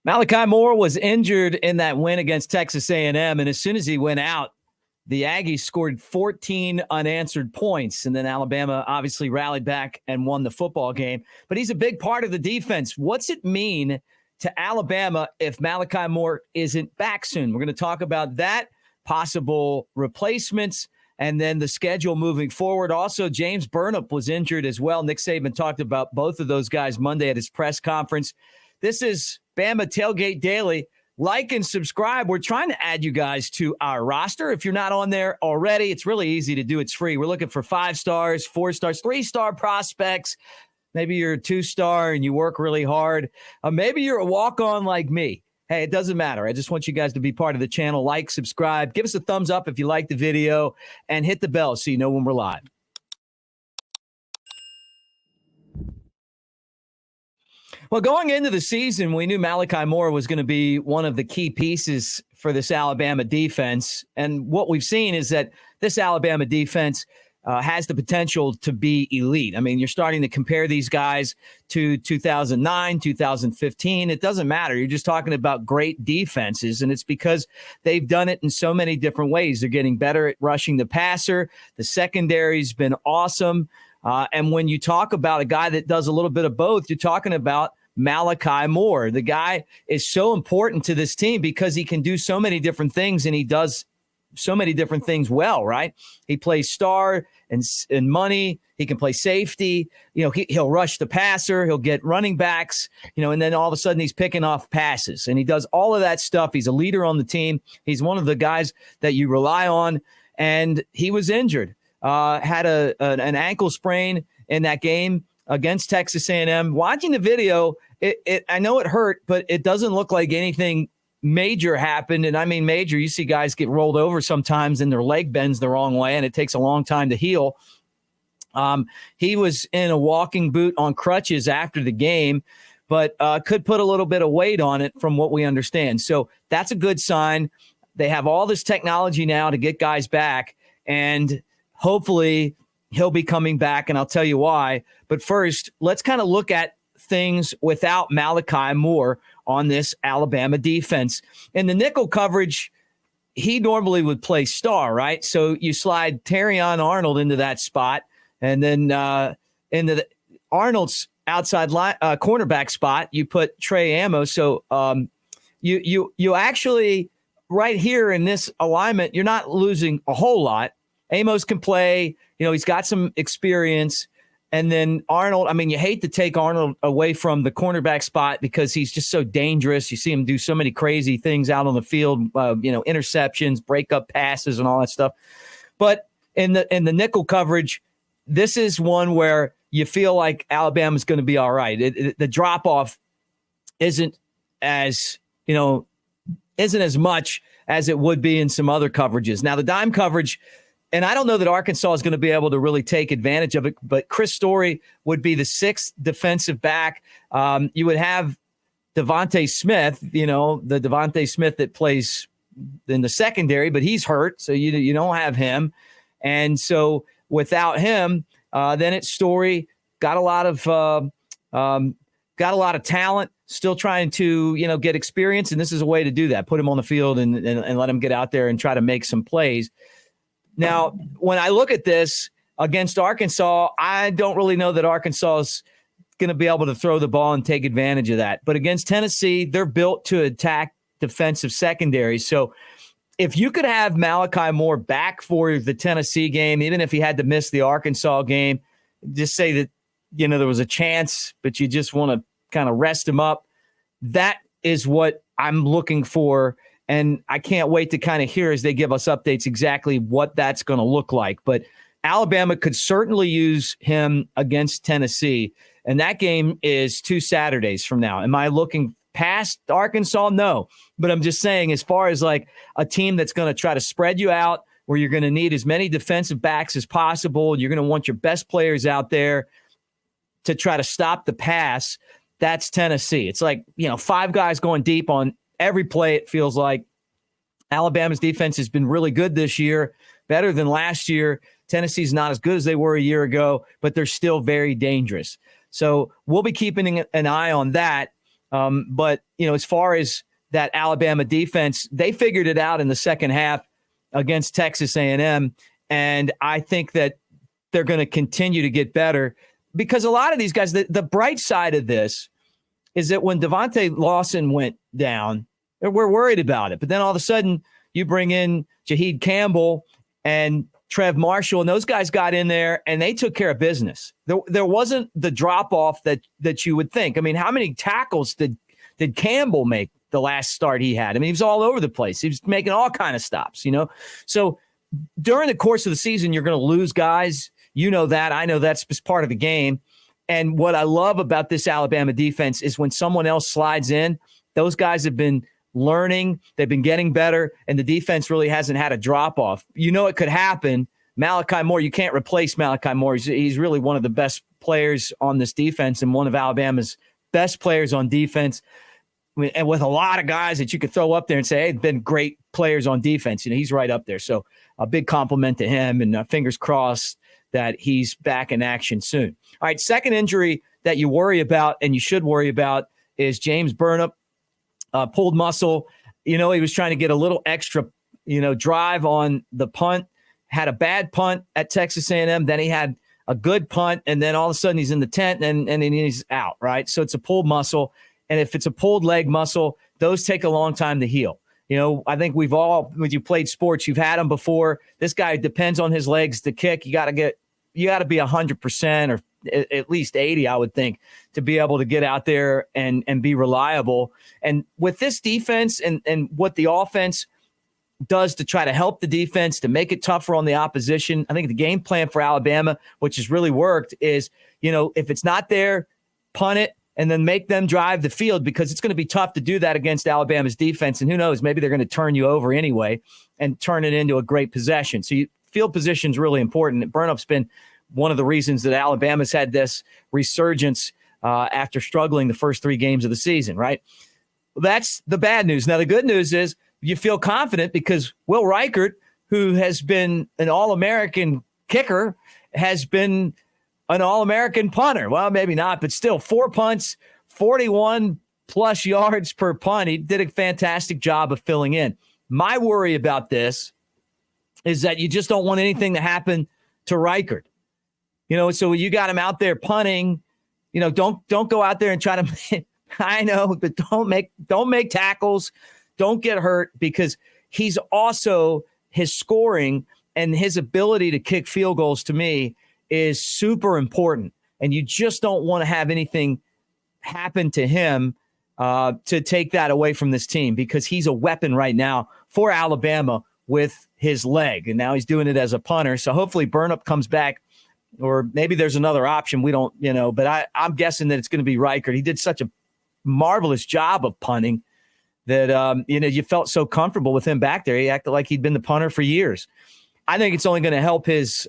Malachi Moore was injured in that win against Texas A&M, and as soon as he went out, the Aggies scored 14 unanswered points, and then Alabama obviously rallied back and won the football game. But he's a big part of the defense. What's it mean to Alabama if Malachi Moore isn't back soon? We're going to talk about that, possible replacements, and then the schedule moving forward. Also, James Burnip was injured as well. Nick Saban talked about both of those guys Monday at his press conference. This is Bama Tailgate Daily. Like and subscribe. We're trying to add you guys to our roster. If you're not on there already, it's really easy to do. It's free. We're looking for 5 stars, 4 stars, 3-star prospects. Maybe you're a 2-star and you work really hard. Maybe you're a walk-on like me. Hey, it doesn't matter. I just want you guys to be part of the channel. Like, subscribe. Give us a thumbs up if you like the video, and hit the bell so you know when we're live. Well, going into the season, we knew Malachi Moore was going to be one of the key pieces for this Alabama defense. And what we've seen is that this Alabama defense has the potential to be elite. I mean, you're starting to compare these guys to 2009, 2015. It doesn't matter. You're just talking about great defenses, and it's because they've done it in so many different ways. They're getting better at rushing the passer. The secondary's been awesome. And when you talk about a guy that does a little bit of both, you're talking about Malachi Moore. The guy is so important to this team because he can do so many different things, and he does so many different things well, right? He plays star and money. He can play safety. He'll rush the passer. He'll get running backs, and then all of a sudden he's picking off passes, and he does all of that stuff. He's a leader on the team. He's one of the guys that you rely on, and he was injured. Had an ankle sprain in that game against Texas A&M. Watching the video, I know it hurt, but it doesn't look like anything major happened. And I mean major, you see guys get rolled over sometimes and their leg bends the wrong way, and it takes a long time to heal. He was in a walking boot on crutches after the game, but could put a little bit of weight on it from what we understand. So that's a good sign. They have all this technology now to get guys back, and hopefully he'll be coming back, and I'll tell you why. But first, let's kind of look at things without Malachi Moore on this Alabama defense. In the nickel coverage, he normally would play star, right? So you slide Terrion Arnold into that spot, and then into Arnold's outside cornerback spot, you put Trey Amos. So you actually, right here in this alignment, you're not losing a whole lot. Amos can play, he's got some experience. And then Arnold, I mean, you hate to take Arnold away from the cornerback spot because he's just so dangerous. You see him do so many crazy things out on the field, interceptions, breakup passes, and all that stuff. But in the nickel coverage, this is one where you feel like Alabama's going to be all right. The drop-off isn't as much as it would be in some other coverages. Now, the dime coverage, and I don't know that Arkansas is going to be able to really take advantage of it, but Chris Story would be the 6th defensive back. You would have Devontae Smith, the Devontae Smith that plays in the secondary, but he's hurt, so you don't have him. And so without him, then it's Story, got a lot of talent, still trying to, get experience, and this is a way to do that. Put him on the field and let him get out there and try to make some plays. Now, when I look at this against Arkansas, I don't really know that Arkansas is going to be able to throw the ball and take advantage of that. But against Tennessee, they're built to attack defensive secondary. So if you could have Malachi Moore back for the Tennessee game, even if he had to miss the Arkansas game, just say that, there was a chance, but you just want to kind of rest him up. That is what I'm looking for. And I can't wait to kind of hear as they give us updates exactly what that's going to look like. But Alabama could certainly use him against Tennessee. And that game is 2 Saturdays from now. Am I looking past Arkansas? No. But I'm just saying, as far as like a team that's going to try to spread you out, where you're going to need as many defensive backs as possible, you're going to want your best players out there to try to stop the pass, that's Tennessee. It's like, 5 guys going deep on every play. It feels like Alabama's defense has been really good this year, better than last year. Tennessee's not as good as they were a year ago, but they're still very dangerous. So we'll be keeping an eye on that. But, as far as that Alabama defense, they figured it out in the second half against Texas A&M. And I think that they're going to continue to get better because a lot of these guys, the bright side of this is that when Devontae Lawson went down, we're worried about it. But then all of a sudden you bring in Jaheed Campbell and Trev Marshall, and those guys got in there and they took care of business. There wasn't the drop-off that you would think. I mean, how many tackles did Campbell make the last start he had? I mean, he was all over the place. He was making all kind of stops, So during the course of the season, you're going to lose guys. You know that. I know that's just part of the game. And what I love about this Alabama defense is when someone else slides in, those guys have been learning, they've been getting better, and the defense really hasn't had a drop-off. It could happen. Malachi Moore, you can't replace Malachi Moore. He's really one of the best players on this defense and one of Alabama's best players on defense. I mean, and with a lot of guys that you could throw up there and say, hey, they've been great players on defense. He's right up there. So a big compliment to him, and fingers crossed that he's back in action soon. All right, second injury that you worry about and you should worry about is James Burnip, pulled muscle. He was trying to get a little extra, drive on the punt, had a bad punt at Texas A&M. Then he had a good punt, and then all of a sudden he's in the tent and then he's out, right? So it's a pulled muscle. And if it's a pulled leg muscle, those take a long time to heal. I think we've all, when you played sports, you've had them before. This guy depends on his legs to kick. You got to be 100% or at least 80, I would think, to be able to get out there and be reliable. And with this defense and what the offense does to try to help the defense, to make it tougher on the opposition, I think the game plan for Alabama, which has really worked, is, if it's not there, punt it and then make them drive the field, because it's going to be tough to do that against Alabama's defense. And who knows, maybe they're going to turn you over anyway and turn it into a great possession. So field position is really important. Burnup's been one of the reasons that Alabama's had this resurgence after struggling the first 3 games of the season, right? That's the bad news. Now, the good news is you feel confident because Will Reichard, who has been an All-American kicker, has been an All-American punter. Well, maybe not, but still 4 punts, 41-plus yards per punt. He did a fantastic job of filling in. My worry about this is that you just don't want anything to happen to Reichard. So you got him out there punting, don't go out there and try to, I know, but don't make tackles. Don't get hurt, because he's also, his scoring and his ability to kick field goals, to me, is super important. And you just don't want to have anything happen to him to take that away from this team, because he's a weapon right now for Alabama with his leg. And now he's doing it as a punter. So hopefully Burnip comes back, or maybe there's another option. We don't, but I'm guessing that it's going to be Reichard. He did such a marvelous job of punting that, you felt so comfortable with him back there. He acted like he'd been the punter for years. I think it's only going to help his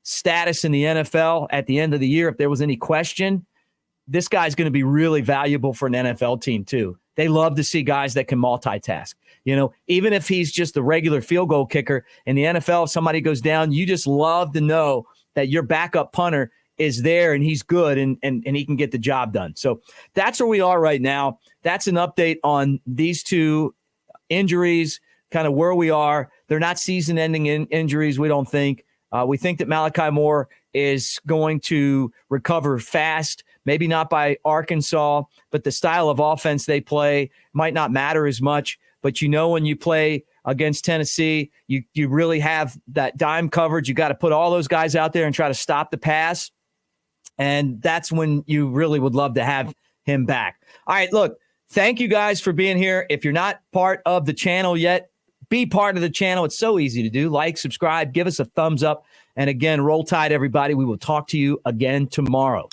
status in the NFL at the end of the year. If there was any question, this guy's going to be really valuable for an NFL team too. They love to see guys that can multitask. Even if he's just a regular field goal kicker in the NFL, if somebody goes down, you just love to know that your backup punter is there and he's good and he can get the job done. So that's where we are right now. That's an update on these 2 injuries, kind of where we are. They're not season-ending injuries, we don't think. We think that Malachi Moore is going to recover fast, maybe not by Arkansas, but the style of offense they play might not matter as much. But when you play against Tennessee, you really have that dime coverage. You got to put all those guys out there and try to stop the pass. And that's when you really would love to have him back. All right, look, thank you guys for being here. If you're not part of the channel yet, be part of the channel. It's so easy to do. Like, subscribe, give us a thumbs up. And again, roll tide, everybody. We will talk to you again tomorrow.